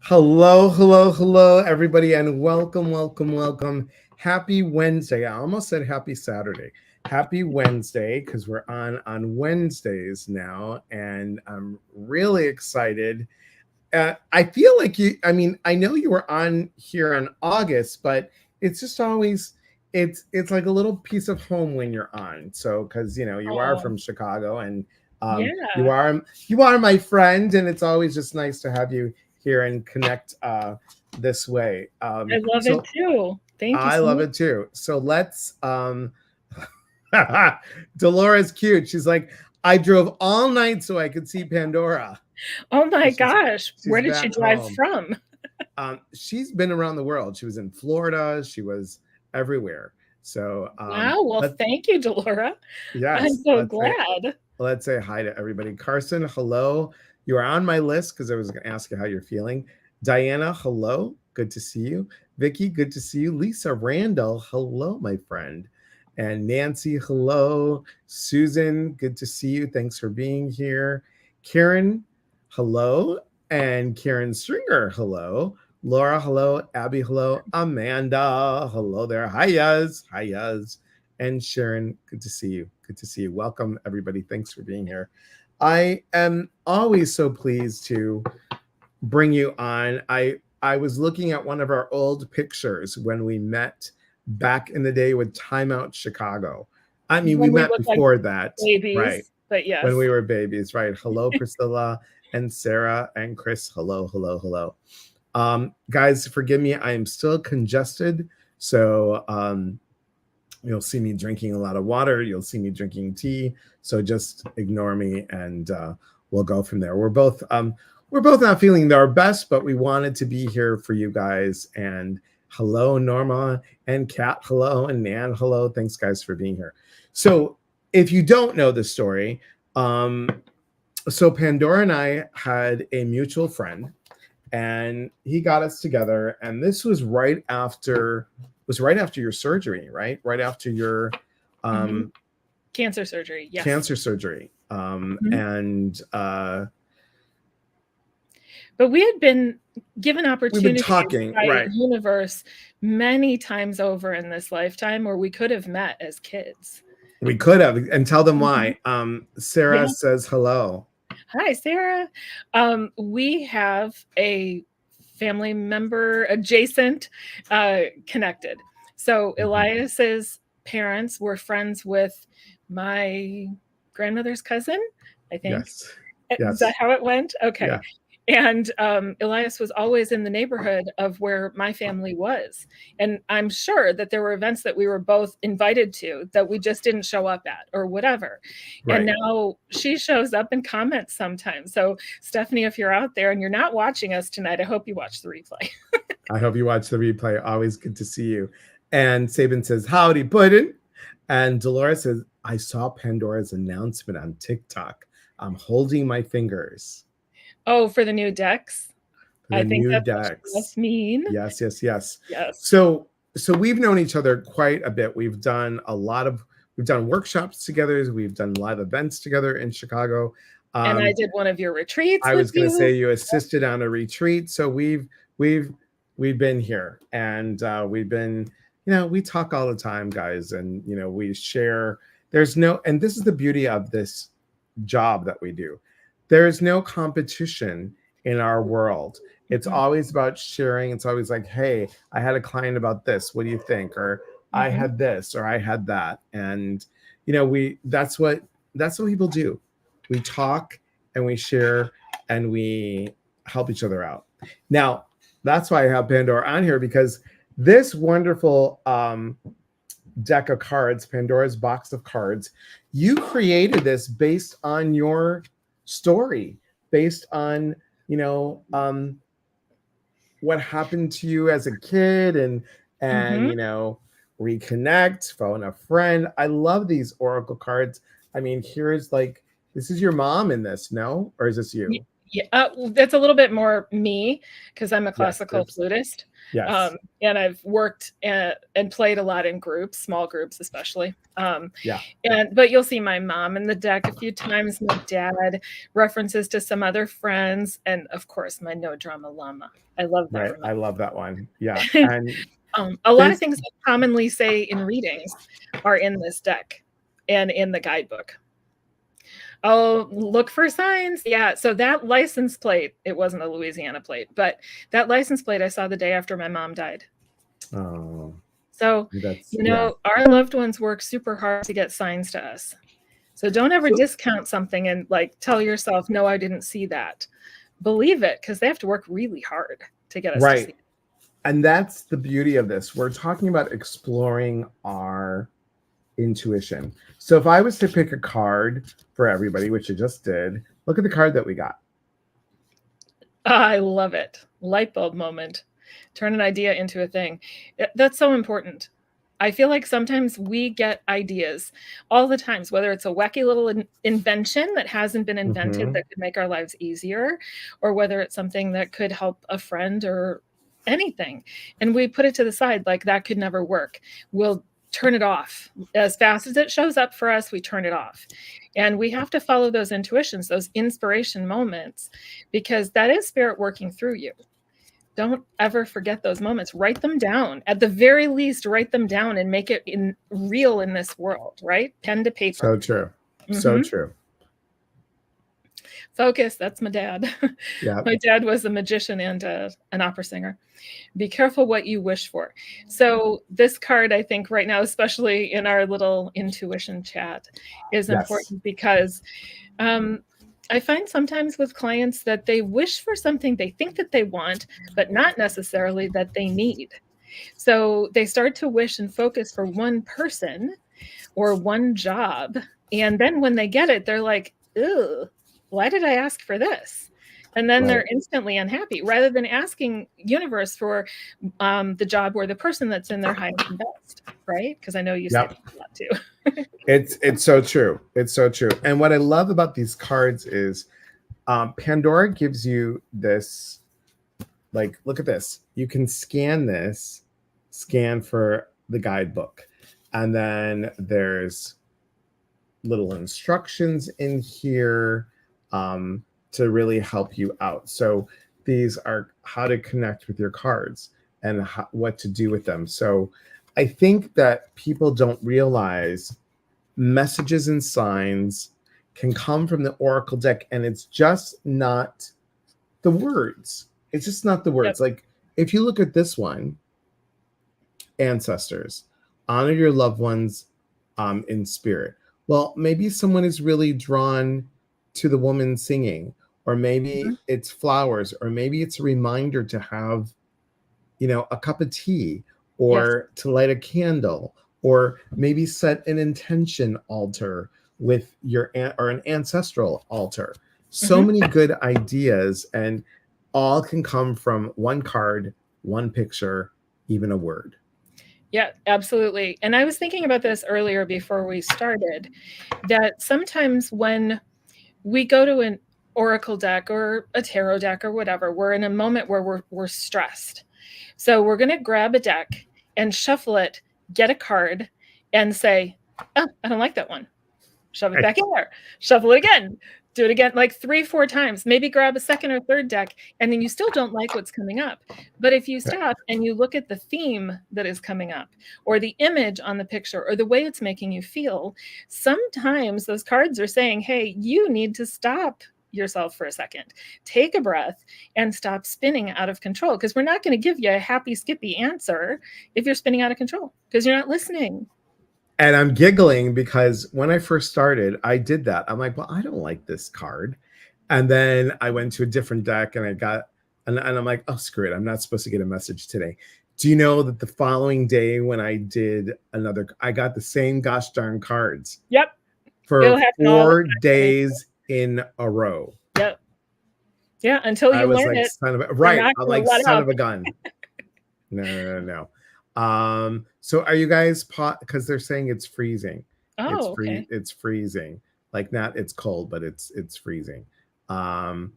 Hello, everybody, and welcome. Happy Wednesday. I almost said happy Saturday. Happy Wednesday, because we're on Wednesdays now, and I'm really excited. I feel like I know you were on here in August, but it's just always it's like a little piece of home when you're on. So because you are Oh, from Chicago, and you yeah. are my friend, and it's always just nice to have you here and connect this way. I love it So too. Thank you I so love much. it too. So let's Dolores cute. She's like, I drove all night so I could see Pandora. Oh my She's gosh. Where she's did she back drive home. from? She's been around the world. She was in Florida. She was everywhere. So Wow. Well, let thank you, Delora. I'm yes, so glad. let's say hi to everybody. Carson, hello. You are on my list because I was going to ask you how you're feeling. Diana, hello. Good to see you. Vicky, good to see you. Lisa Randall, hello, my friend. And Nancy, hello. Susan, good to see you. Thanks for being here. Karen, hello. And Karen Stringer, hello. Laura, hello. Abby, hello. Amanda, hello there. Hiya, hiya. And Sharon, good to see you. Good to see you. Welcome, everybody. Thanks for being here. I am always so pleased to bring you on. I was looking at one of our old pictures when we met back in the day with Time Out Chicago. I mean, we When we met look like before that, right? babies, but When yes. we were babies, right? Hello, Priscilla and Sarah and Chris. Hello. Guys, forgive me. I am still congested. So, you'll see me drinking a lot of water. You'll see me drinking tea. So just ignore me, and we'll go from there. We're both not feeling our best, but we wanted to be here for you guys. And hello, Norma and Kat. Hello, and Nan. Hello. Thanks, guys, for being here. So if you don't know the story, so Pandora and I had a mutual friend, and he got us together, and this was right after your surgery, right after your Hmm. um Cancer surgery. Yes. cancer surgery. Mhm. And But we had been given we've been opportunities talking, by right? universe many times over in this lifetime where we could have met as kids. We could have, and tell them Mhm. why. Sarah Yeah. says hello. Hi, Sarah. We have a family member adjacent connected. So Mhm. Elias's parents were friends with my grandmother's cousin, I think. Yes, Is that yes, how it went? Okay. yeah, And Elias was always in the neighborhood of where my family was. And I'm sure that there were events that we were both invited to that we just didn't show up at or whatever. And right. now she shows up and comments sometimes. So, Stephanie, if you're out there and you're not watching us tonight, I hope you watch the replay. I hope you watch the replay. Always good to see you. And Sabin says, howdy, puddin'. And Dolores says, I saw Pandora's announcement on TikTok. I'm holding my fingers Oh, for the new decks. for I the think new that's what she decks. must mean. Yes. Yes. So we've known each other quite a bit. We've done workshops together. We've done live events together in Chicago. And I Um, did one of your retreats I with was going to you. say you assisted on a retreat. So we've we've been here, and we've been, we talk all the time, guys, and we share. There's no, and this is the beauty of this job that we do. There is no competition in our world. It's Mhm, always about sharing. It's always like, hey, I had a client about this. What do you think? Or I mhm. had this, or I had that. And we that's what people do. We talk and we share and we help each other out. Now, that's why I have Pandora on here, because this wonderful deck of cards, Pandora's box of cards, you created this based on your story, based on, you know, um, what happened to you as a kid, and Mhm. reconnect, phone a friend. I love these oracle cards. I mean, here's like, this is your mom in this, no? Or is this Y you? Yeah, that's a little bit more me because I'm a Yes, classical flutist. yes, And I've worked and played a lot in groups, small groups especially. yeah, But you'll see my mom in the deck a few times, my dad, references to some other friends, and of course my no drama llama. I love that right. I reminder. love that one. Yeah, and A lot of this, things I commonly say in readings are in this deck and in the guidebook. Oh, look for signs. Yeah. So that license plate, it wasn't a Louisiana plate, but that license plate I saw the day after my mom died. oh, So, that's yeah. our loved ones work super hard to get signs to us. So don't ever So discount something and like tell yourself, no, I didn't see that. Believe it because they have to work really hard to get us to see right, it. and that's the beauty of this. We're talking about exploring our intuition. So if I was to pick a card for everybody, which I just did, look at the card that we got. I love it. Light bulb moment. Turn an idea into a thing. That's so important. I feel like sometimes we get ideas all the times, whether it's a wacky little invention that hasn't been invented Hmm. that could make our lives easier, or whether it's something that could help a friend or anything. And we put it to the side like that could never work. We'll turn it off. As fast as it shows up for us, we turn it off. And we have to follow those intuitions, those inspiration moments, because that is spirit working through you. Don't ever forget those moments. Write them down. At the very least, write them down and make it real in this world, right? Pen to paper. So true. So Mm-hmm. true. Focus. That's my dad. Yeah. My dad was a magician and an opera singer. Be careful what you wish for. So this card, I think right now, especially in our little intuition chat, is Yes. important because I find sometimes with clients that they wish for something they think that they want, but not necessarily that they need. So they start to wish and focus for one person or one job. And then when they get it, they're like, ew, why did I ask for this? And then Right. they're instantly unhappy rather than asking universe for the job or the person that's in their highest and best, right? Because I know you say Yep. that a lot too. It's so true. It's so true. And what I love about these cards is Pandora gives you this, like, look at this. You can scan this, scan for the guidebook. And then there's little instructions in here to really help you out. So these are how to connect with your cards and what to do with them. So I think that people don't realize messages and signs can come from the Oracle deck, and it's just not the words. It's just not the Yep. words. Like if you look at this one, ancestors, honor your loved ones in spirit. Well, maybe someone is really drawn to the woman singing, or maybe Mhm. it's flowers, or maybe it's a reminder to have, a cup of tea, Yes. or to light a candle, or maybe set an intention altar with or an ancestral altar. So Hmm. many good ideas, and all can come from one card, one picture, even a word. Yeah, absolutely. And I was thinking about this earlier before we started that sometimes when we go to an oracle deck or a tarot deck or whatever, we're in a moment where we're stressed. So we're going to grab a deck and shuffle it, get a card, and say, oh, I don't like that one. Shove it back in there. Shuffle it again. Do it again, like 3, 4 times. Maybe grab a second or third deck, and then you still don't like what's coming up. But if you stop and you look at the theme that is coming up, or the image on the picture, or the way it's making you feel, sometimes those cards are saying, hey, you need to stop yourself for a second. Take a breath and stop spinning out of control. Because we're not going to give you a happy, skippy answer if you're spinning out of control because you're not listening. And I'm giggling because when I first started, I did that. I'm like, well, I don't like this card. And then I went to a different deck and and I'm like, oh, screw it. I'm not supposed to get a message today. Do you know that the following day when I did I got the same gosh darn cards Yep. for It'll happen all the 4 time. days in a row. Yep. Yeah, until I you was learn like, it, son of a, you're right. not I'm gonna like, let son up. of a gun. No, no, no, no. So are you guys because they're saying it's freezing. Oh, okay. It's freezing. Like not it's cold, but it's freezing. Um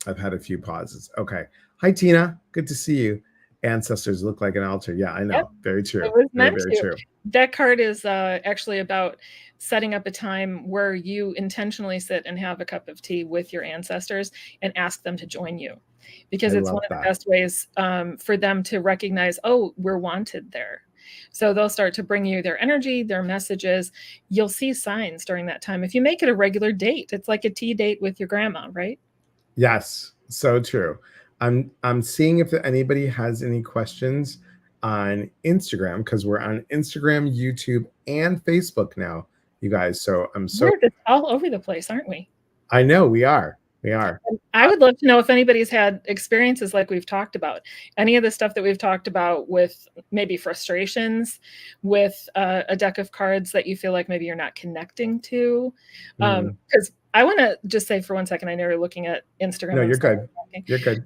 I've had a few pauses. Okay. Hi, Tina. Good to see you. Ancestors look like an altar. Yeah, I Yep, know. Very it true. was Very, meant very to. true. That card is actually about setting up a time where you intentionally sit and have a cup of tea with your ancestors and ask them to join you, because I it's one love of the that. best ways for them to recognize, oh, we're wanted there. So they'll start to bring you their energy, their messages. You'll see signs during that time. If you make it a regular date, it's like a tea date with your grandma, right? Yes, so true. I'm seeing if anybody has any questions on Instagram, because we're on Instagram, YouTube, and Facebook now, you guys. So We're just all over the place, aren't we? I know we are. We are. I would love to know if anybody's had experiences like we've talked about. Any of the stuff that we've talked about with maybe frustrations with a deck of cards that you feel like maybe you're not connecting to. Mm. Because I want to just say for one second, I know you're looking at Instagram. No, I'm you're sorry. good. You're good.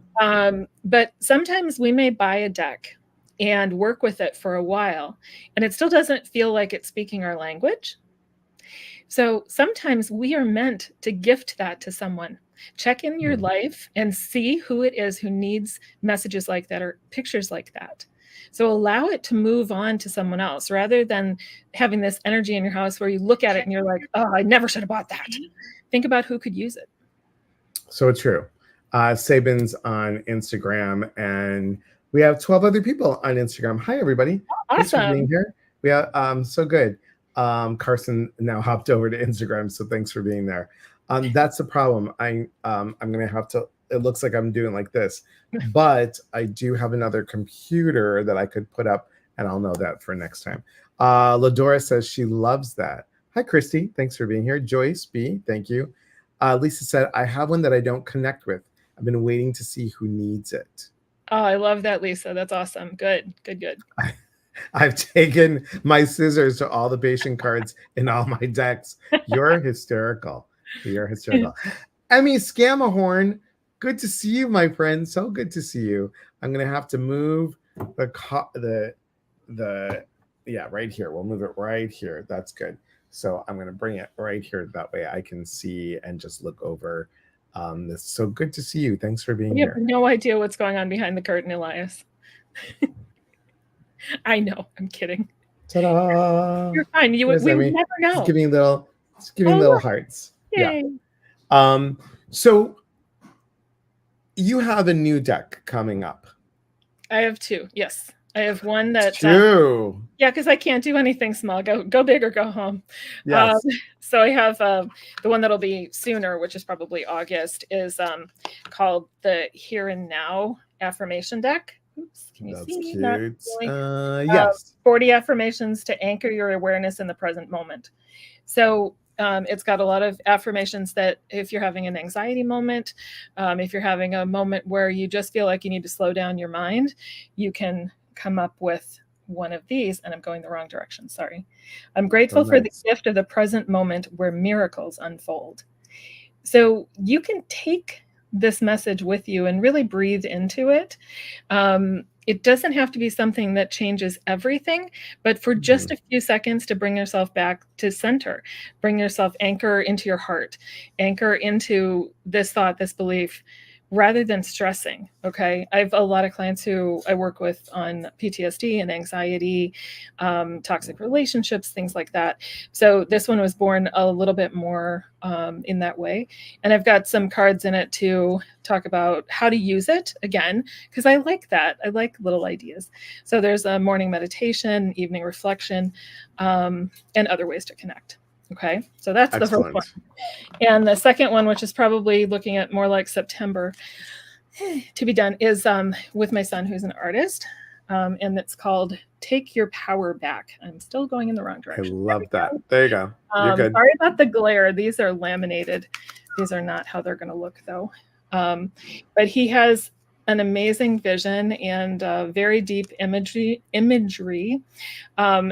But sometimes we may buy a deck and work with it for a while, and it still doesn't feel like it's speaking our language. So sometimes we are meant to gift that to someone. Check in your life and see who it is who needs messages like that or pictures like that. So allow it to move on to someone else rather than having this energy in your house where you look at it and you're like, oh, I never should have bought that. Think about who could use it. So true. Sabin's on Instagram, and we have 12 other people on Instagram. Hi, everybody. Thanks for being Awesome. here. We have so good. Carson now hopped over to Instagram, so thanks for being there. That's the problem. I'm gonna have to. It looks like I'm doing like this, but I do have another computer that I could put up, and I'll know that for next time. Ladora says she loves that. Hi, Christy. Thanks for being here. Joyce B. Thank you. Lisa said, I have one that I don't connect with. I've been waiting to see who needs it. Oh, I love that, Lisa. That's awesome. Good, good, good. I've taken my scissors to all the patient cards in all my decks. You're hysterical. You're hysterical. Emmy Scamahorn, good to see you, my friend. So good to see you. I'm gonna have to move the right here. We'll move it right here. That's good. So I'm gonna bring it right here. That way I can see and just look over this. So good to see you. Thanks for being You have here. no idea what's going on behind the curtain, Elias. I know. I'm kidding. Ta-da! You're fine. We would Emmy. never know. Just giving little Oh, hearts. yay. Yeah. So you have a new deck coming up. I have two. Yes. I have one that two. Yeah, because I can't do anything small. Go big or go home. Yes. So I have the one that'll be sooner, which is probably August, is called the Here and Now affirmation deck. Oops, can you see? Cute. Not really. Yes. 40 affirmations to anchor your awareness in the present moment. So it's got a lot of affirmations that if you're having an anxiety moment, if you're having a moment where you just feel like you need to slow down your mind, you can come up with one of these. And I'm going the wrong direction. Sorry. I'm grateful for the gift of the present moment where miracles unfold. So you can take this message with you and really breathe into it. It doesn't have to be something that changes everything, but for just a few seconds to bring yourself back to center, bring yourself anchor into your heart, anchor into this thought, this belief, rather than stressing. Okay. I have a lot of clients who I work with on PTSD and anxiety, toxic relationships, things like that. So this one was born a little bit more in that way. And I've got some cards in it to talk about how to use it again, because I like that. I like little ideas. So there's a morning meditation, evening reflection, and other ways to connect. Okay, so that's Excellent. the first one. And the second one, which is probably looking at more like September to be done, is with my son, who's an artist. And it's called Take Your Power Back. I'm still going in the wrong direction. I love that. There you go. You're good. Sorry about the glare. These are laminated. These are not how they're going to look, though. But he has an amazing vision and very deep imagery.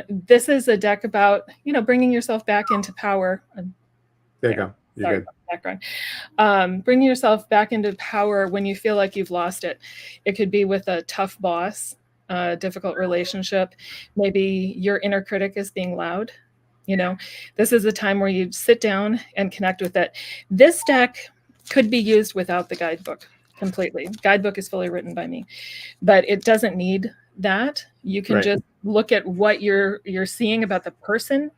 This is a deck about, bringing yourself back into power. There you go. You're Sorry good. about the background. Bringing yourself back into power when you feel like you've lost it. It could be with a tough boss, a difficult relationship. Maybe your inner critic is being loud. This is a time where you sit down and connect with it. This deck could be used without the guidebook. completely. Guidebook is fully written by me, but it doesn't need that. You can Right. just look at what you're seeing about the person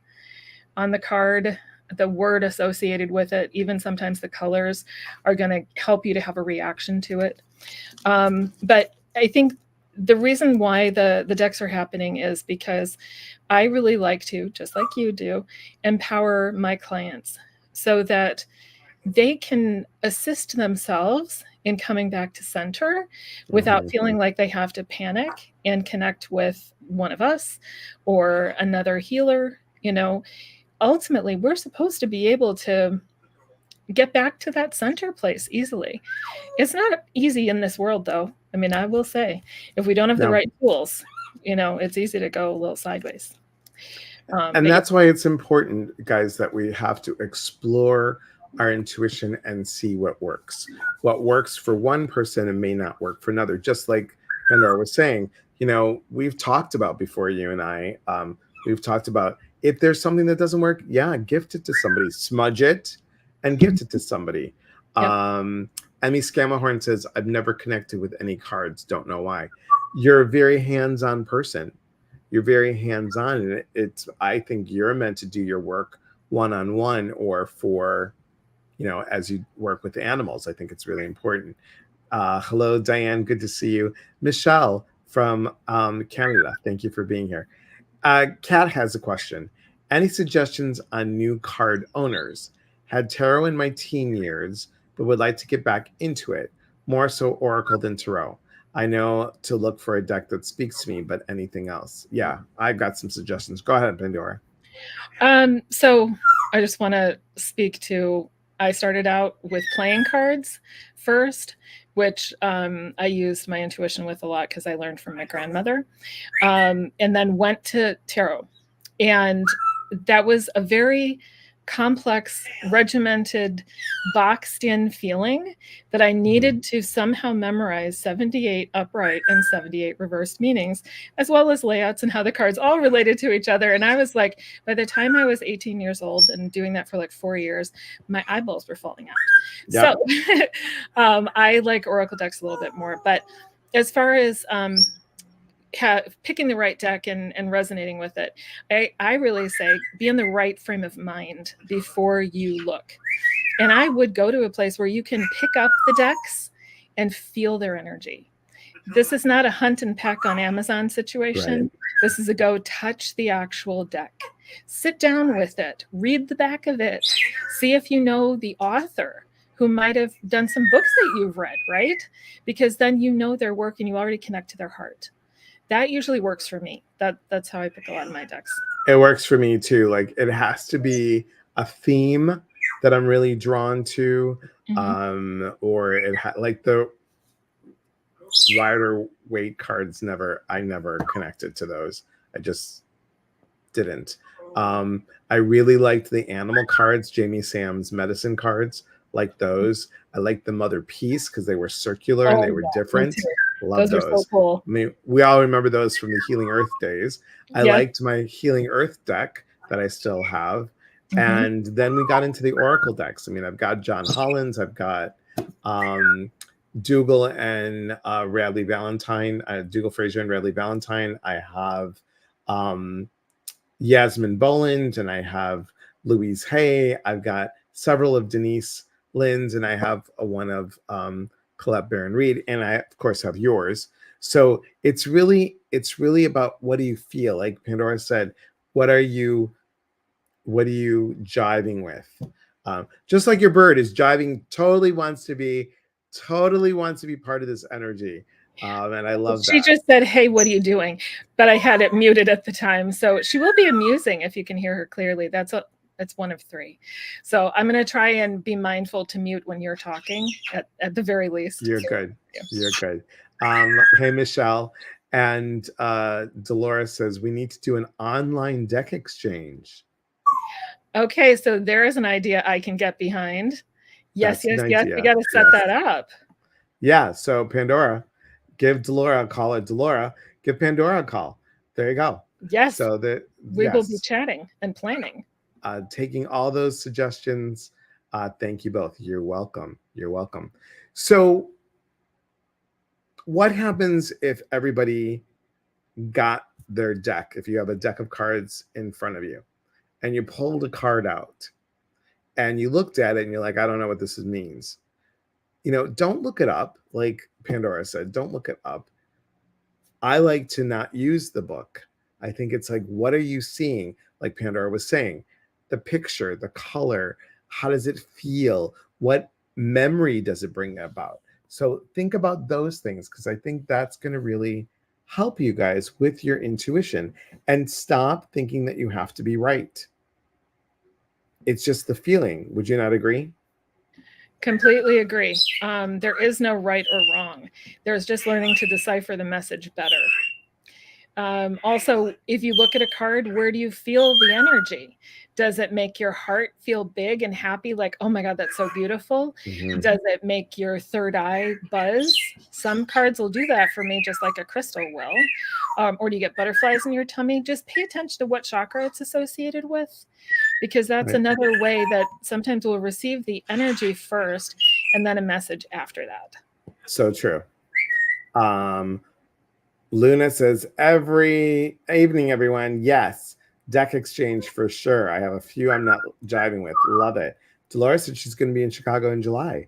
on the card, the word associated with it, even sometimes the colors are going to help you to have a reaction to it. But I think the reason why the decks are happening is because I really like to, just like you do, empower my clients so that they can assist themselves in coming back to center without feeling like they have to panic and connect with one of us or another healer. You know, ultimately, we're supposed to be able to get back to that center place easily. It's not easy in this world, though. I mean, I will say, if we don't have the No. right tools, you know, it's easy to go a little sideways. And that's why it's important, guys, that we have to explore our intuition and see what works. What works for one person and may not work for another. Just like Pandora was saying, you know, we've talked about before, you and I, we've talked about if there's something that doesn't work, yeah, gift it to somebody, smudge it and gift it to somebody. Yep. Emmy Scamahorn says, I've never connected with any cards, don't know why. You're a very hands-on person. You're very hands-on, and it's I think you're meant to do your work one-on-one or for, you know, as you work with animals. I think it's really important. Hello, Diane, good to see you. Michelle from Canada, thank you for being here. Kat has a question. Any suggestions on new card owners? Had tarot in my teen years, but would like to get back into it, more so oracle than tarot. I know to look for a deck that speaks to me, but anything else? Yeah, I've got some suggestions. Go ahead, Pandora. So I just want to speak to, I started out with playing cards first, which I used my intuition with a lot because I learned from my grandmother, and then went to tarot. And that was a very complex, regimented, boxed in feeling that I needed to somehow memorize 78 upright and 78 reversed meanings, as well as layouts and how the cards all related to each other. And I was like, by the time I was 18 years old and doing that for like 4 years, my eyeballs were falling out. Yep. So I like oracle decks a little bit more. But as far as picking the right deck and resonating with it, I really say be in the right frame of mind before you look. And I would go to a place where you can pick up the decks and feel their energy. This is not a hunt and peck on Amazon situation. Right. This is a go touch the actual deck. Sit down with it. Read the back of it. See if you know the author who might have done some books that you've read, right? Because then you know their work and you already connect to their heart. That usually works for me. That's how I pick a lot of my decks. It works for me too. Like it has to be a theme that I'm really drawn to, or it like the Rider Waite cards. I never connected to those. I just didn't. I really liked the animal cards, Jamie Sam's medicine cards, like those. I liked the Mother Peace because they were circular and they were different. Love those. Are so cool. I mean, we all remember those from the Healing Earth days. I liked my Healing Earth deck that I still have. And then we got into the Oracle decks. I mean, I've got John Hollins, I've got Dougal and Radley Valentine, Dougal Fraser and Radley Valentine. I have Yasmin Boland, and I have Louise Hay. I've got several of Denise Lynn's, and I have one of Colette Baron Reed, and I of course have yours. So it's really about what do you feel, like Pandora said, what are you jiving with? Just like your bird is jiving, totally wants to be part of this energy. And I love that. She just said, hey, what are you doing? But I had it muted at the time. So she will be amusing if you can hear her clearly. That's one of 3. So I'm going to try and be mindful to mute when you're talking at the very least. You're good. You're good. Hey, Michelle. And Dolores says, we need to do an online deck exchange. Okay, so there is an idea I can get behind. Yes. We got to set that up. Yeah. So Pandora, give Delora a call. Delora, give Pandora a call. There you go. Yes. So we will be chatting and planning. Taking all those suggestions. Thank you both. You're welcome. So what happens if everybody got their deck? If you have a deck of cards in front of you and you pulled a card out and you looked at it and you're like, I don't know what this means. Don't look it up. Like Pandora said, don't look it up. I like to not use the book. I think it's like, what are you seeing? Like Pandora was saying, the picture, the color, how does it feel? What memory does it bring about? So think about those things, because I think that's going to really help you guys with your intuition, and stop thinking that you have to be right. It's just the feeling. Would you not agree? Completely agree. There is no right or wrong. There's just learning to decipher the message better. Also, if you look at a card, where do you feel the energy? Does it make your heart feel big and happy? Like, oh my God, that's so beautiful. Mm-hmm. Does it make your third eye buzz? Some cards will do that for me, just like a crystal will. Or do you get butterflies in your tummy? Just pay attention to what chakra it's associated with, because that's Right. another way that sometimes we'll receive the energy first and then a message after that. So true. Luna says, every evening, everyone. Yes, deck exchange for sure. I have a few I'm not jiving with. Love it. Dolores said she's going to be in Chicago in July.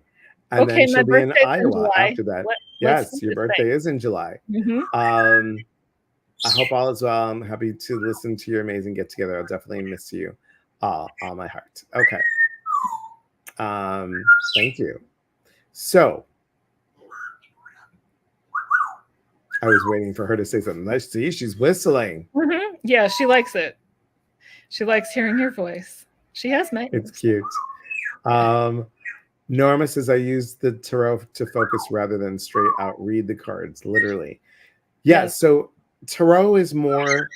And Okay, then my she'll be in birthday's in Iowa July. after that. Yes, your birthday is in July. Mhm. I hope all is well. I'm happy to listen to your amazing get together. I'll definitely miss you all my heart. Okay. Thank you. So I was waiting for her to say something. Let's see. She's whistling. Mhm. Yeah, she likes it. She likes hearing your voice. She has mine. It's cute. Norma says, I use the tarot to focus rather than straight out read the cards, literally. Yeah, Yes. so tarot is more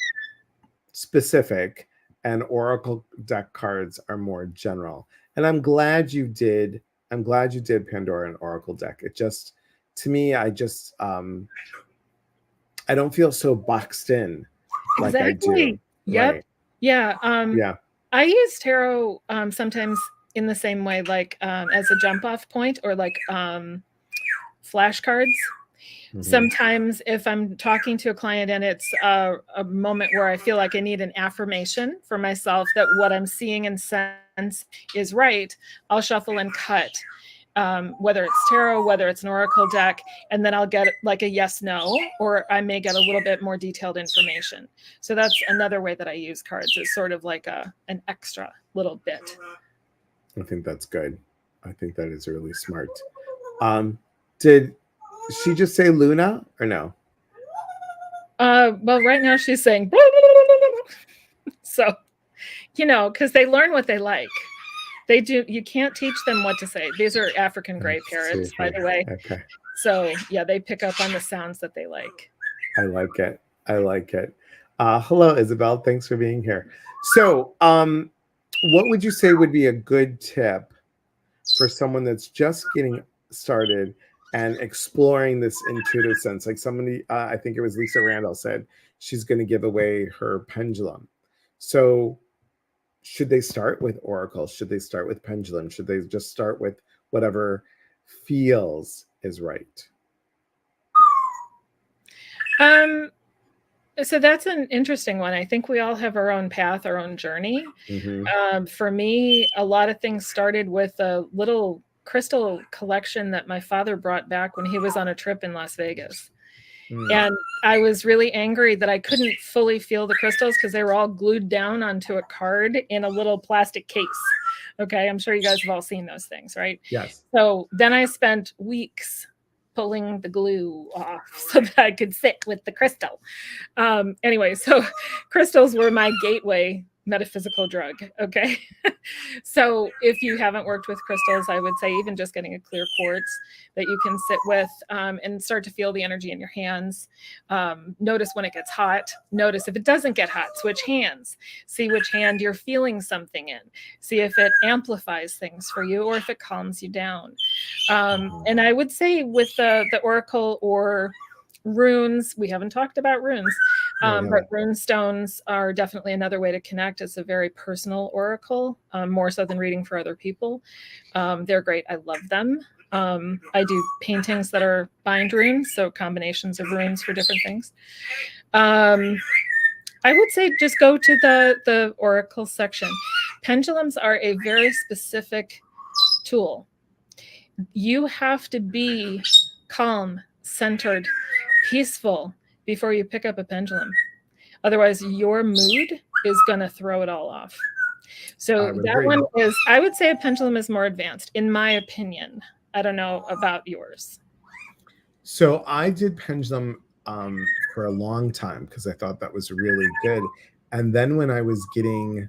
specific and oracle deck cards are more general. And I'm glad you did Pandora and oracle deck. It just, to me, I don't feel so boxed in like I do. Yep. Right. Yeah. Yeah. I use tarot sometimes in the same way, like as a jump off point, or like flashcards. Mhm. Sometimes if I'm talking to a client and it's a moment where I feel like I need an affirmation for myself that what I'm seeing and sense is right, I'll shuffle and cut. Whether it's tarot, whether it's an oracle deck, and then I'll get like a yes, no, or I may get a little bit more detailed information. So that's another way that I use cards, is sort of like an extra little bit. I think that's good. I think that is really smart. Did she just say Luna or no? Well, right now she's saying, so, because they learn what they like. They do. You can't teach them what to say. These are African gray parrots, by the way. Okay. So yeah, they pick up on the sounds that they like. I like it. I like it. Hello, Isabel. Thanks for being here. So, what would you say would be a good tip for someone that's just getting started and exploring this intuitive sense? Like somebody, I think it was Lisa Randall, said she's going to give away her pendulum. So should they start with oracle? Should they start with pendulum? Should they just start with whatever feels is right? So that's an interesting one. I think we all have our own path, our own journey. Mm-hmm. For me, a lot of things started with a little crystal collection that my father brought back when he was on a trip in Las Vegas. And I was really angry that I couldn't fully feel the crystals because they were all glued down onto a card in a little plastic case. Okay, I'm sure you guys have all seen those things, right? Yes. So then I spent weeks pulling the glue off so that I could sit with the crystal. Anyway, so crystals were my gateway metaphysical drug. Okay. So if you haven't worked with crystals, I would say even just getting a clear quartz that you can sit with and start to feel the energy in your hands. Notice when it gets hot. Notice if it doesn't get hot, switch hands. See which hand you're feeling something in. See if it amplifies things for you or if it calms you down. And I would say with the oracle or runes, we haven't talked about runes, but rune stones are definitely another way to connect. It's a very personal oracle, more so than reading for other people. They're great. I love them. I do paintings that are bind runes, so combinations of runes for different things. I would say just go to the oracle section. Pendulums are a very specific tool. You have to be calm, centered, peaceful before you pick up a pendulum. Otherwise, your mood is going to throw it all off. So that agree. one is, I would say a pendulum is more advanced, in my opinion. I don't know about yours. So I did pendulum for a long time because I thought that was really good. And then when I was getting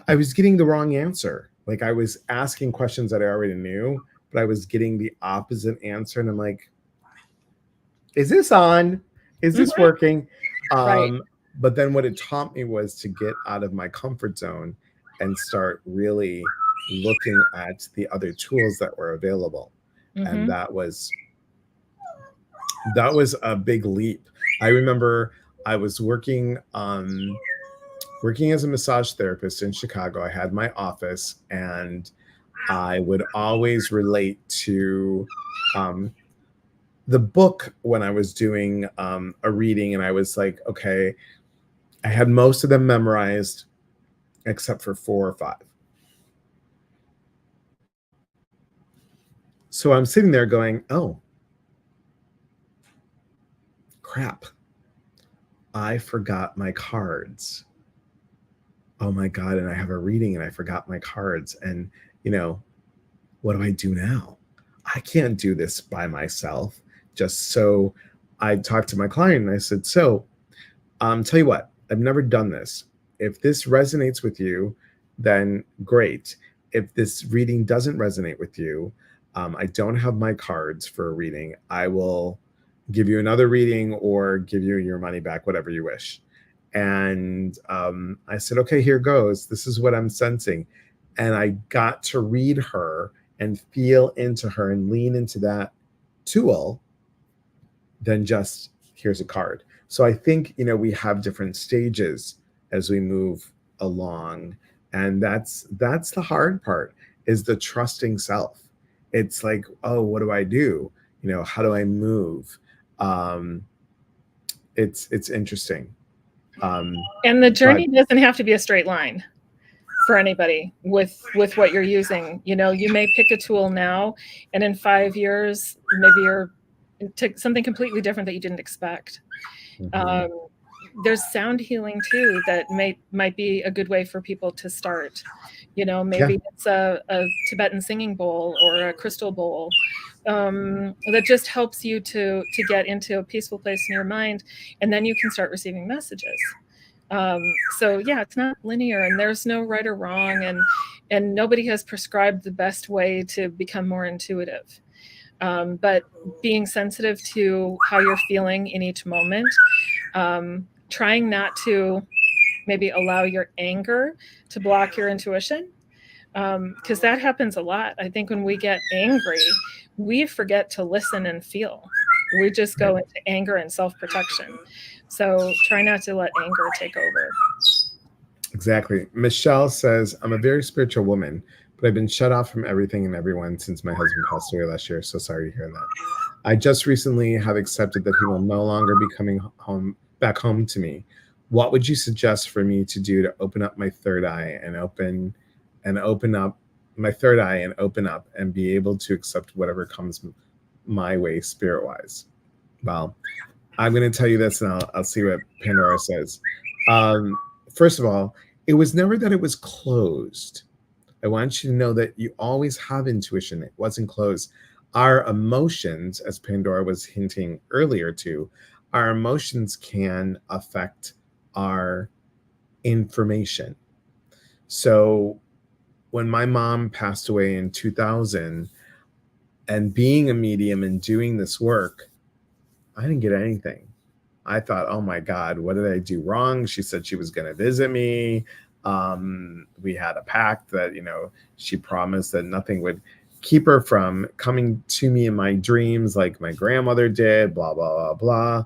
the wrong answer. Like I was asking questions that I already knew, but I was getting the opposite answer. And I'm like, is this on? Is this working? Right. But then what it taught me was to get out of my comfort zone and start really looking at the other tools that were available. And that was a big leap. I remember I was working as a massage therapist in Chicago. I had my office, and I would always relate to the book when I was doing a reading, and I was like, okay, I had most of them memorized except for 4 or 5. So I'm sitting there going, oh, crap. I forgot my cards. Oh my God. And I have a reading and I forgot my cards. And, what do I do now? I can't do this by myself. So I talked to my client and I said, so tell you what, I've never done this. If this resonates with you, then great. If this reading doesn't resonate with you, I don't have my cards for a reading. I will give you another reading or give you your money back, whatever you wish. And I said, okay, here goes. This is what I'm sensing. And I got to read her and feel into her and lean into that tool than just here's a card. So I think, we have different stages as we move along. And that's the hard part, is the trusting self. It's like, oh, what do I do? How do I move? It's interesting. And the journey doesn't have to be a straight line for anybody with what you're using. You may pick a tool now, and in 5 years, maybe you're to something completely different that you didn't expect. There's sound healing too that might be a good way for people to start. Maybe it's a Tibetan singing bowl or a crystal bowl that just helps you to get into a peaceful place in your mind, and then you can start receiving messages. So yeah, it's not linear, and there's no right or wrong, and nobody has prescribed the best way to become more intuitive. But being sensitive to how you're feeling in each moment, trying not to maybe allow your anger to block your intuition, because that happens a lot. I think when we get angry, we forget to listen and feel. We just go into anger and self-protection. So try not to let anger take over. Exactly. Michelle says, I'm a very spiritual woman, but I've been shut off from everything and everyone since my husband passed away last year. So sorry to hear that. I just recently have accepted that he will no longer be coming back home to me. What would you suggest for me to do to open up my third eye and open up my third eye and open up and be able to accept whatever comes my way spirit-wise? Well, I'm going to tell you this, and I'll see what Pandora says. First of all, it was never that it was closed. I want you to know that you always have intuition. It wasn't closed. Our emotions, as Pandora was hinting earlier to, our emotions can affect our information. So when my mom passed away in 2000, and being a medium and doing this work, I didn't get anything. I thought, oh my God, what did I do wrong? She said she was going to visit me. We had a pact that, she promised that nothing would keep her from coming to me in my dreams like my grandmother did, blah, blah, blah, blah.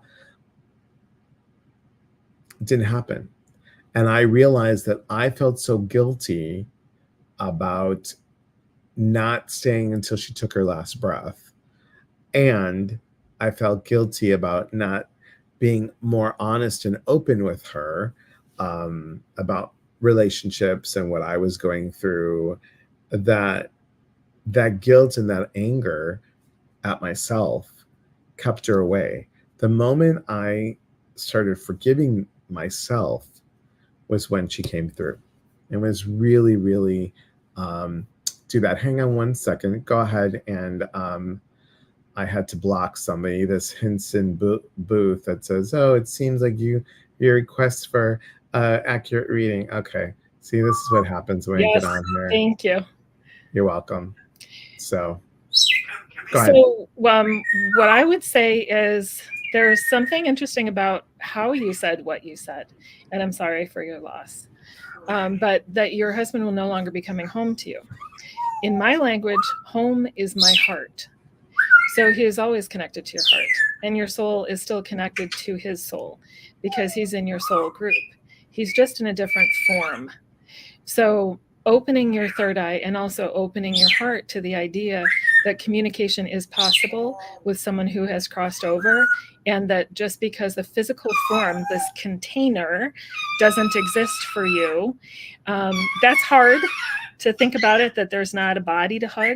It didn't happen. And I realized that I felt so guilty about not staying until she took her last breath. And I felt guilty about not being more honest and open with her about relationships and what I was going through. That guilt and that anger at myself kept her away. The moment I started forgiving myself was when she came through. It was really, really do that. Hang on one second. Go ahead. And I had to block somebody, this Hinson booth that says, oh, it seems like your request for accurate reading. Okay. See, this is what happens when I get on here. Thank you. You're welcome. So go ahead. So what I would say is there's something interesting about how you said what you said. And I'm sorry for your loss. But that your husband will no longer be coming home to you. In my language, home is my heart. So he is always connected to your heart. And your soul is still connected to his soul because he's in your soul group. He's just in a different form. So opening your third eye and also opening your heart to the idea that communication is possible with someone who has crossed over, and that just because the physical form, this container, doesn't exist for you, that's hard to think about it, that there's not a body to hug,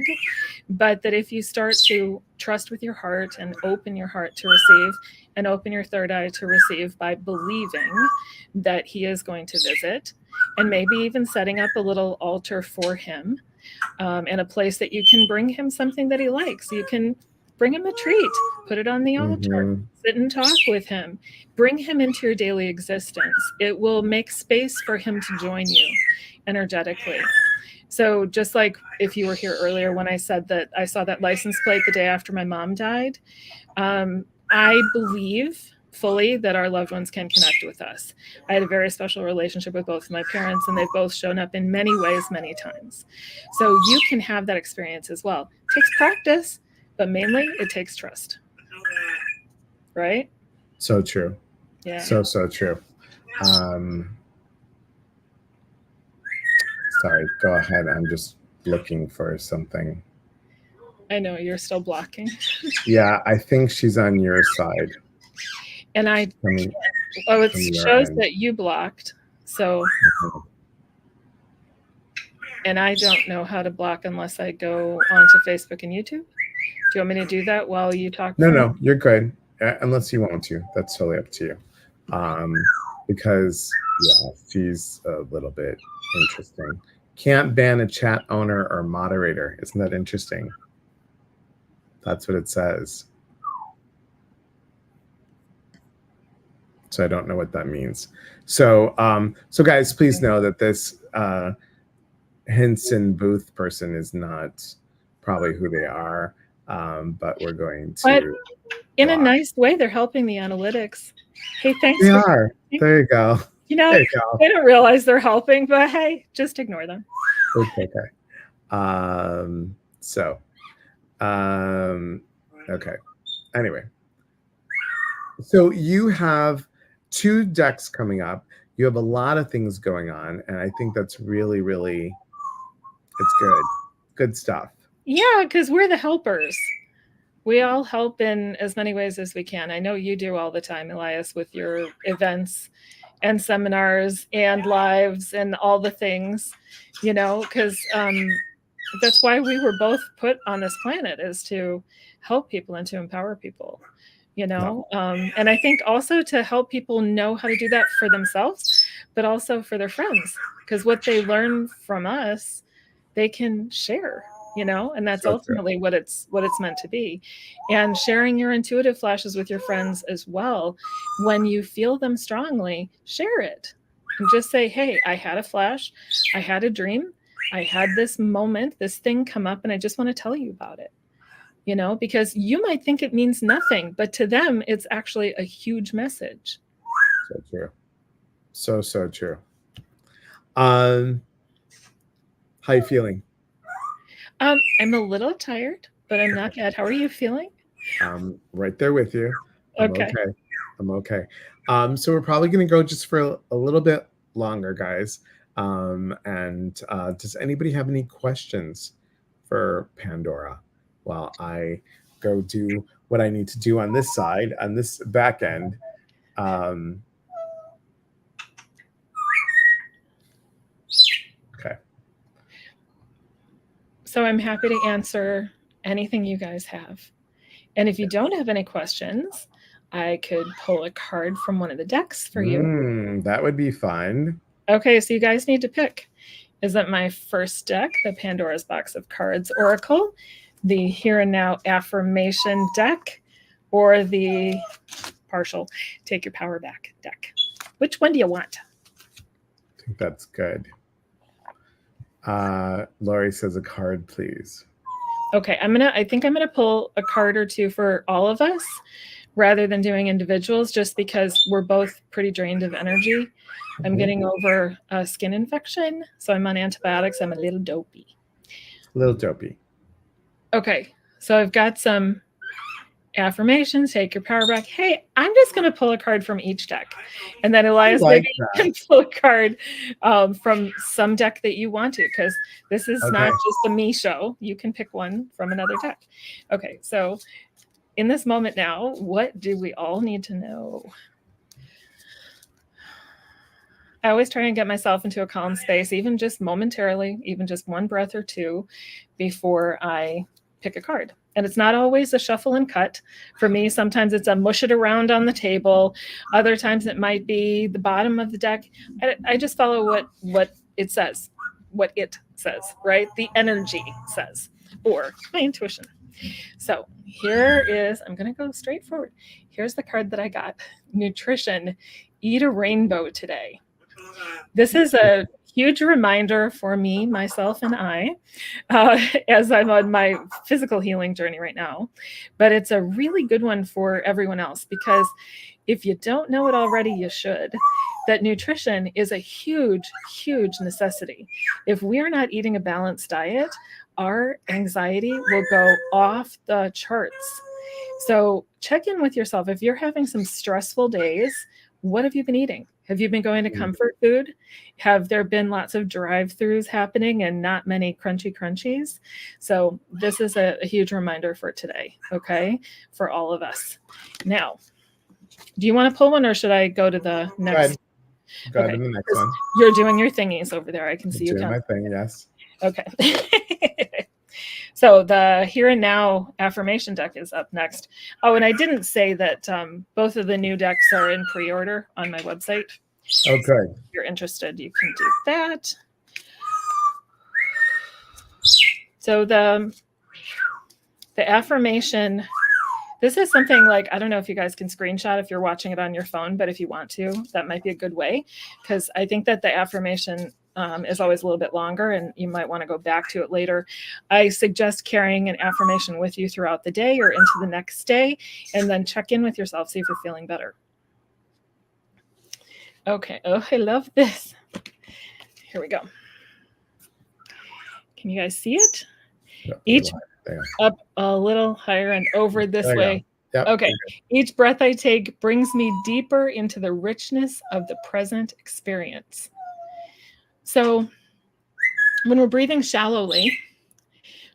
but that if you start to trust with your heart and open your heart to receive and open your third eye to receive by believing that he is going to visit, and maybe even setting up a little altar for him and a place that you can bring him something that he likes. You can bring him a treat, put it on the altar, sit and talk with him, bring him into your daily existence. It will make space for him to join you energetically. So just like if you were here earlier when I said that I saw that license plate the day after my mom died, I believe fully that our loved ones can connect with us. I had a very special relationship with both of my parents, and they've both shown up in many ways, many times. So you can have that experience as well. It takes practice, but mainly it takes trust. Right? So true. Yeah. So true. Sorry, go ahead. I'm just looking for something. I know you're still blocking. Yeah, I think she's on your side. And it shows that you blocked. So, and I don't know how to block unless I go onto Facebook and YouTube. Do you want me to do that while you talk? No, you're good. Unless you want to. That's totally up to you. Because, yeah, she's a little bit interesting. Can't ban a chat owner or moderator. Isn't that interesting? That's what it says. So I don't know what that means. So guys, please know that this Henson Booth person is not probably who they are, but we're going to. But in a nice way, they're helping the analytics. Hey, thanks. They are. There you go. You know, they don't realize they're helping, but hey, just ignore them. Okay. Okay. Anyway, so you have 2 decks coming up. You have a lot of things going on, and I think that's really, really, it's good stuff. Yeah, because we're the helpers. We all help in as many ways as we can. I know you do all the time, Elias, with your events and seminars and lives and all the things, you know, because that's why we were both put on this planet, is to help people and to empower people, you know. And I think also to help people know how to do that for themselves, but also for their friends, because what they learn from us, they can share, you know, and that's ultimately what it's meant to be. And sharing your intuitive flashes with your friends as well. When you feel them strongly, share it and just say, hey, I had a flash, I had a dream, I had this moment, this thing come up, and I just want to tell you about it. You know, because you might think it means nothing, but to them, it's actually a huge message. So true. So true. How you feeling? I'm a little tired, but I'm not bad. How are you feeling? I'm right there with you. I'm okay. So we're probably going to go just for a little bit longer, guys. And does anybody have any questions for Pandora while I go do what I need to do on this side, on this back end. Okay. So I'm happy to answer anything you guys have. And if you don't have any questions, I could pull a card from one of the decks for you. That would be fun. Okay, so you guys need to pick. Is it my first deck, the Pandora's Box of Cards Oracle, the Here and Now Affirmation deck, or the partial Take Your Power Back deck? Which one do you want? I think that's good. Lori says a card, please. Okay, I think I'm gonna pull a card or two for all of us rather than doing individuals, just because we're both pretty drained of energy. I'm getting over a skin infection, so I'm on antibiotics. I'm a little dopey. Okay, so I've got some affirmations. Take your power back. Hey, I'm just going to pull a card from each deck, and then Elias, maybe you can pull a card from some deck that you want to, because this is not just a me show. You can pick one from another deck. Okay, so in this moment now, what do we all need to know? I always try and get myself into a calm space, even just momentarily, even just one breath or two before I pick a card. And it's not always a shuffle and cut. For me, sometimes it's a mush it around on the table. Other times it might be the bottom of the deck. I just follow what it says, right? The energy says, or my intuition. So here is, I'm going to go straight forward. Here's the card that I got. Nutrition. Eat a rainbow today. This is a huge reminder for me, myself, and I, as I'm on my physical healing journey right now. But it's a really good one for everyone else, because if you don't know it already, you should. That nutrition is a huge, huge necessity. If we are not eating a balanced diet, our anxiety will go off the charts. So check in with yourself. If you're having some stressful days, what have you been eating? Have you been going to comfort food? Have there been lots of drive-throughs happening and not many crunchy crunchies? So this is a huge reminder for today, okay? For all of us. Now, do you want to pull one, or should I go to the next? Go ahead to the next one. You're doing your thingies over there. I can see you. Doing my thing, yes. Okay. So the Here and Now Affirmation deck is up next. Oh, and I didn't say that both of the new decks are in pre-order on my website. Okay. So if you're interested, you can do that. So the affirmation, this is something like, I don't know if you guys can screenshot if you're watching it on your phone, but if you want to, that might be a good way, because I think that the affirmation is always a little bit longer, and you might want to go back to it later. I suggest carrying an affirmation with you throughout the day or into the next day, and then check in with yourself, see if you're feeling better. Okay. Oh, I love this. Here we go. Can you guys see it? Each up a little higher and over this way. Yep. Okay. Each breath I take brings me deeper into the richness of the present experience. So when we're breathing shallowly,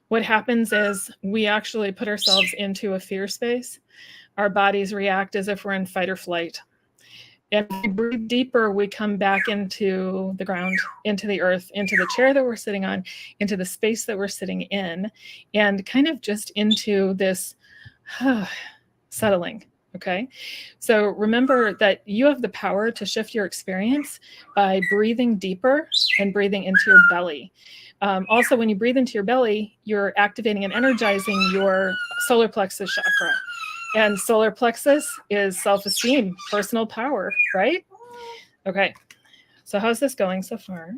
what happens is we actually put ourselves into a fear space. Our bodies react as if we're in fight or flight. And if we breathe deeper, we come back into the ground, into the earth, into the chair that we're sitting on, into the space that we're sitting in, and kind of just into this settling. Okay. So remember that you have the power to shift your experience by breathing deeper and breathing into your belly. Also, when you breathe into your belly, you're activating and energizing your solar plexus chakra. And solar plexus is self-esteem, personal power, right? Okay. So how's this going so far?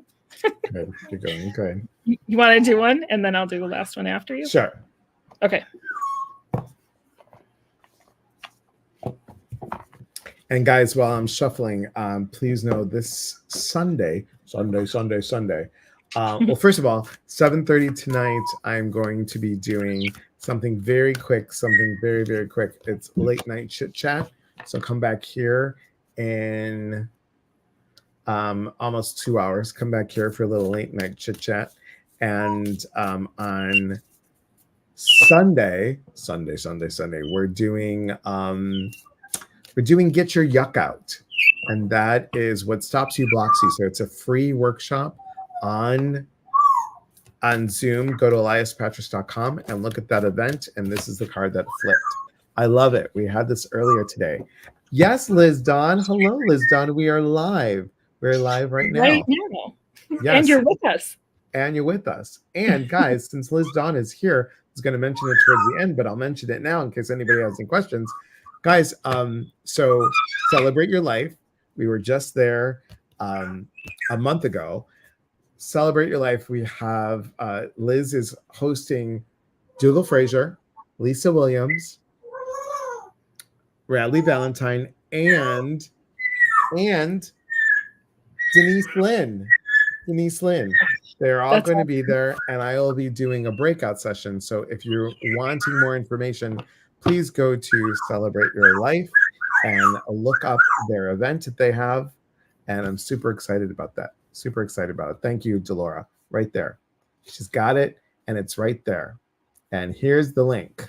Good. You're going good. You want to do one, and then I'll do the last one after you? Sure. Okay. And guys, while I'm shuffling, please know this Sunday. Well, first of all, 7:30 tonight, I'm going to be doing something very quick, something very, very quick. It's late night chit chat. So come back here in almost 2 hours. Come back here for a little late night chit chat. And on Sunday, we're doing Get Your Yuck Out. And that is what stops you blocks you. So it's a free workshop on Zoom. Go to eliaspatras.com and look at that event. And this is the card that flipped. I love it. We had this earlier today. Yes, Liz Dawn. Hello, Liz Dawn. We are live. We're live right now. Right now. Yes. And you're with us. And you're with us. And guys, since Liz Dawn is here, I was going to mention it towards the end, but I'll mention it now in case anybody has any questions. Guys, so celebrate your life. We were just there a month ago. Celebrate your life. We have Liz is hosting Dougal Fraser, Lisa Williams, Radley Valentine, and Denise Lynn. They're all going to be there, and I will be doing a breakout session. So if you're wanting more information, please go to Celebrate Your Life and look up their event that they have. And I'm super excited about that. Super excited about it. Thank you, Delora. Right there. She's got it, and it's right there. And here's the link.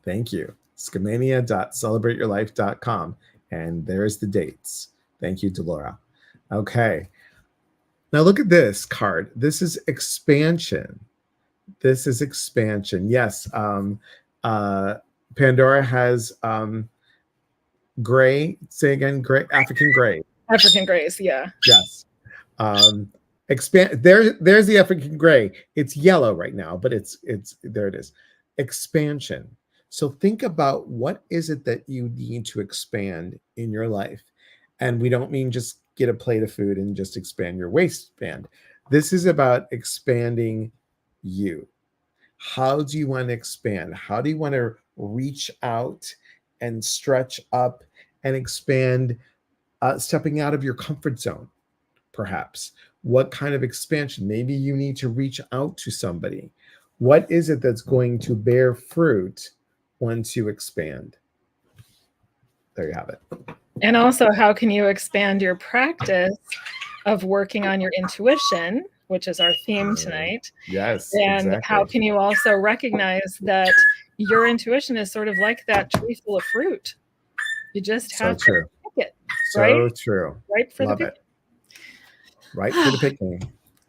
Thank you. Scamania.celebrateyourlife.com. And there's the dates. Thank you, Delora. Okay. Now look at this card. This is expansion. Yes. Pandora has gray. Say again, gray. African gray. African grays, yeah. Yes. Expand. There's the African gray. It's yellow right now, but it's there it is. Expansion. So think about what is it that you need to expand in your life. And we don't mean just get a plate of food and just expand your waistband. This is about expanding you. How do you want to expand? How do you want to reach out and stretch up and expand, stepping out of your comfort zone, perhaps? What kind of expansion? Maybe you need to reach out to somebody. What is it that's going to bear fruit once you expand? There you have it. And also, how can you expand your practice of working on your intuition, which is our theme tonight? Yes. And exactly. How can you also recognize that your intuition is sort of like that tree full of fruit? You just have to pick it. So true. Right for Love the it. Right for the picking.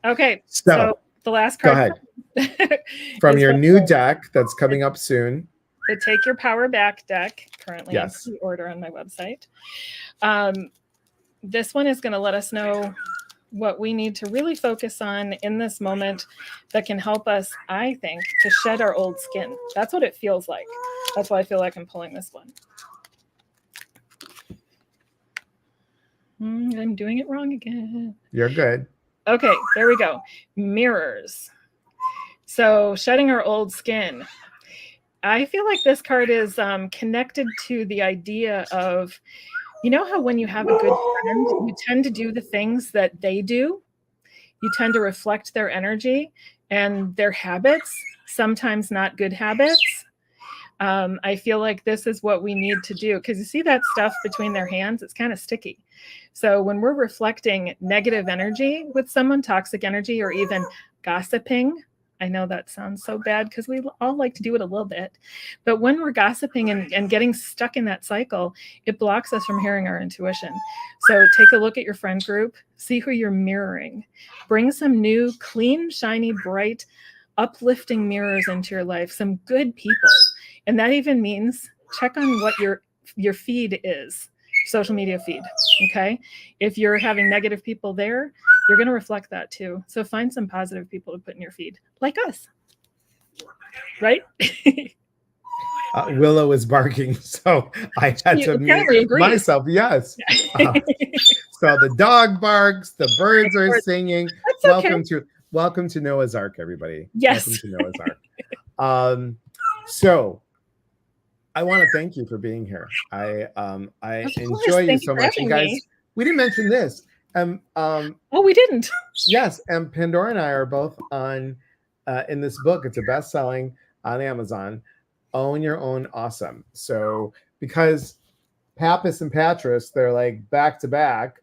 Okay. So the last card. Go ahead. From your new deck that's coming up soon. The Take Your Power Back deck, currently in pre-order on my website. This one is going to let us know what we need to really focus on in this moment that can help us, I think, to shed our old skin. That's what it feels like. That's why I feel like I'm pulling this one. I'm doing it wrong again. You're good. Okay, there we go. Mirrors. So shedding our old skin. I feel like this card is connected to the idea of, you know how when you have a good friend, you tend to do the things that they do. You tend to reflect their energy and their habits, sometimes not good habits. I feel like this is what we need to do, because you see that stuff between their hands, it's kind of sticky. So when we're reflecting negative energy with someone, toxic energy, or even gossiping, I know that sounds so bad because we all like to do it a little bit. But when we're gossiping and getting stuck in that cycle, it blocks us from hearing our intuition. So take a look at your friend group, see who you're mirroring. Bring some new, clean, shiny, bright, uplifting mirrors into your life, some good people. And that even means check on what your feed is, social media feed, okay? If you're having negative people there, you're going to reflect that too. So find some positive people to put in your feed, like us, right? Willow is barking, so I had to mute myself. Yes. So the dog barks, the birds are singing. That's Welcome to Noah's Ark, everybody. Yes. Welcome to Noah's Ark. So I want to thank you for being here. I enjoy you so much. And guys, we didn't mention this. We didn't. Yes, and Pandora and I are both on in this book. It's a best-selling on Amazon. Own Your Own Awesome. So because Pappas and Patras, they're like back to back.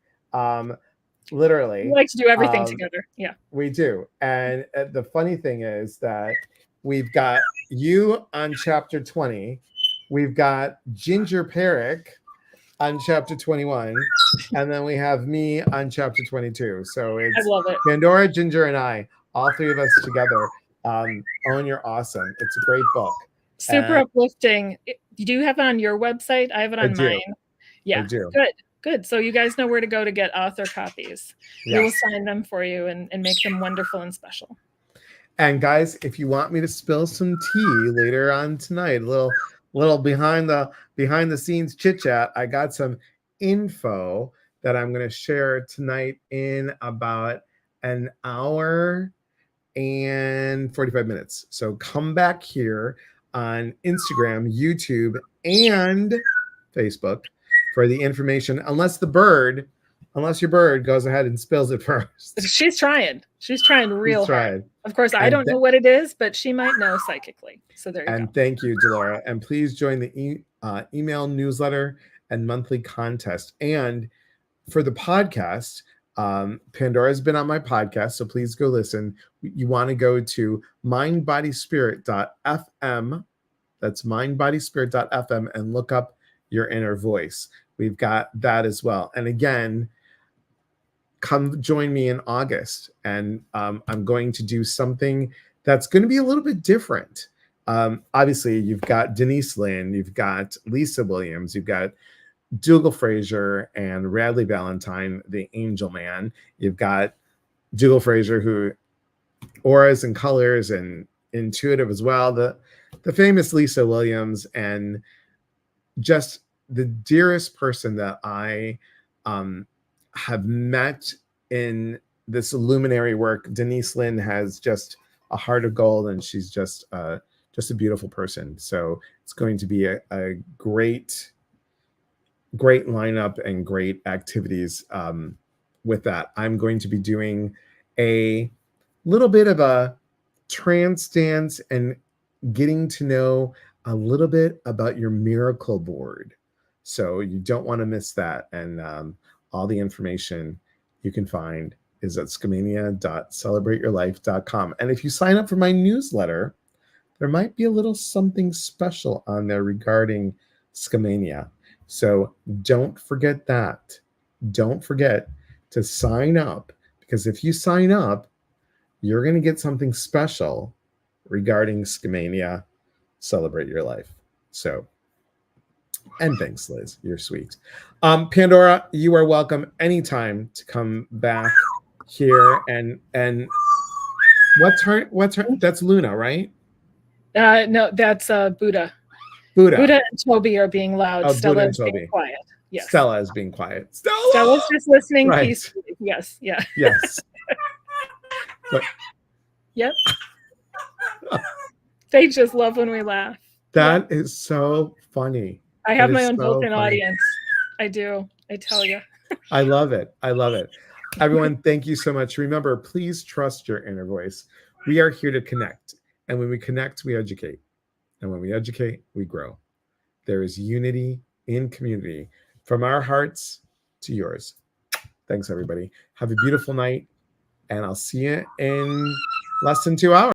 literally. We like to do everything together. Yeah. We do. And the funny thing is that we've got you on chapter 20. We've got Ginger Perrick on chapter 21. And then we have me on chapter 22. So I it's love it. Pandora, Ginger, and I, all three of us together. Owen, you're awesome. It's a great book. Super uplifting. Do you have it on your website? I have it on mine. Yeah. I do. Good. So you guys know where to go to get author copies. Yes. We will sign them for you and make them wonderful and special. And guys, if you want me to spill some tea later on tonight, a little behind the scenes chit chat, I got some info that I'm going to share tonight in about an hour and 45 minutes. So come back here on Instagram, YouTube, and Facebook for the information, unless your bird goes ahead and spills it first. She's trying real hard. Of course, I don't know what it is, but she might know psychically. So there you go. And thank you, Delora. And please join the email newsletter and monthly contest. And for the podcast, Pandora's been on my podcast, so please go listen. You want to go to mindbodyspirit.fm. That's mindbodyspirit.fm and look up your inner voice. We've got that as well. And again, come join me in August. And I'm going to do something that's going to be a little bit different. Obviously, you've got Denise Lynn, you've got Lisa Williams, you've got Dougal Fraser and Radley Valentine, the Angel Man. You've got Dougal Fraser, who auras and colors and intuitive as well. The famous Lisa Williams, and just the dearest person that I have met in this luminary work. Denise Lynn has just a heart of gold, and she's just a beautiful person. So it's going to be a great lineup and great activities with that. I'm going to be doing a little bit of a trance dance and getting to know a little bit about your miracle board. So you don't want to miss that. And all the information you can find is at skamania.celebrateyourlife.com. And if you sign up for my newsletter, there might be a little something special on there regarding Skamania. So don't forget that. Don't forget to sign up, because if you sign up, you're going to get something special regarding Skamania. Celebrate your life. So, and thanks, Liz. You're sweet. Pandora, you are welcome anytime to come back here. And what's her? That's Luna, right? No, that's Buddha. Buddha and Toby are being loud. Oh, Stella is being quiet. Yes. Stella is being quiet. Stella's just listening peacefully. Yes. Yeah. Yes. But, yep. They just love when we laugh. That is so funny. I have my own built-in audience. I do. I tell you. I love it. I love it. Everyone, thank you so much. Remember, please trust your inner voice. We are here to connect. And when we connect, we educate. And when we educate, we grow. There is unity in community from our hearts to yours. Thanks, everybody. Have a beautiful night. And I'll see you in less than 2 hours.